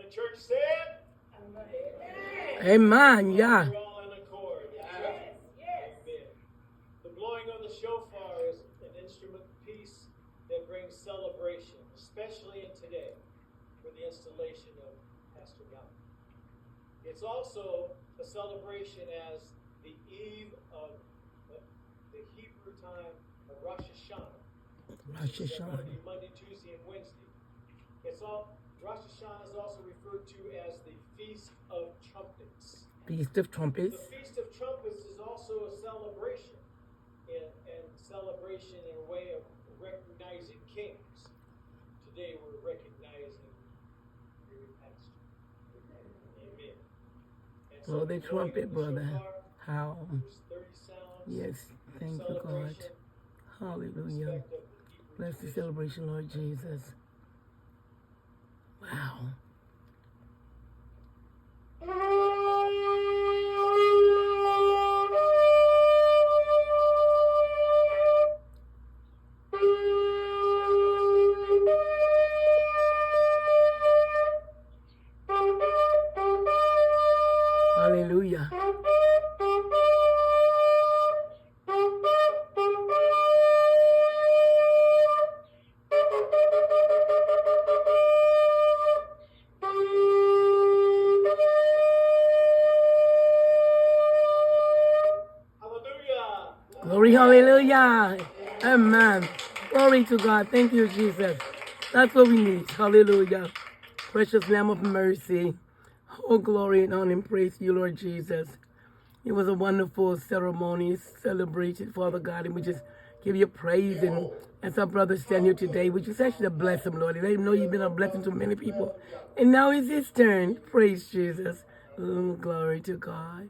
the church said, Amen. Yeah. we're all in accord. Yes. Amen. The blowing of the shofar is an instrument piece that brings celebration, especially in today, for the installation of Pastor God. It's also a celebration as the eve of the Hebrew time of Rosh Hashanah. Rosh Hashanah. Monday, Tuesday, and Wednesday. Rosh Hashanah is also referred to as the Feast of Trumpets. Feast of Trumpets. The Feast of Trumpets is also a celebration, and celebration in a way of recognizing kings. Today we're recognizing your pastor. Amen. And Blow the trumpet, brother. How? 30 sounds. Yes. Thank you, God. Hallelujah. Bless the celebration, Lord Jesus. Wow. Hallelujah. Glory, hallelujah. Amen. Glory to God. Thank you, Jesus. That's what we need. Hallelujah. Precious Lamb of mercy. Oh, glory and honor and praise you, Lord Jesus. It was a wonderful ceremony, celebration, Father God, and we just give you praise. And as our brother stand here today, we just ask you to bless him, Lord. And let him know you've been a blessing to many people. And now it's his turn. Praise Jesus. Oh, glory to God.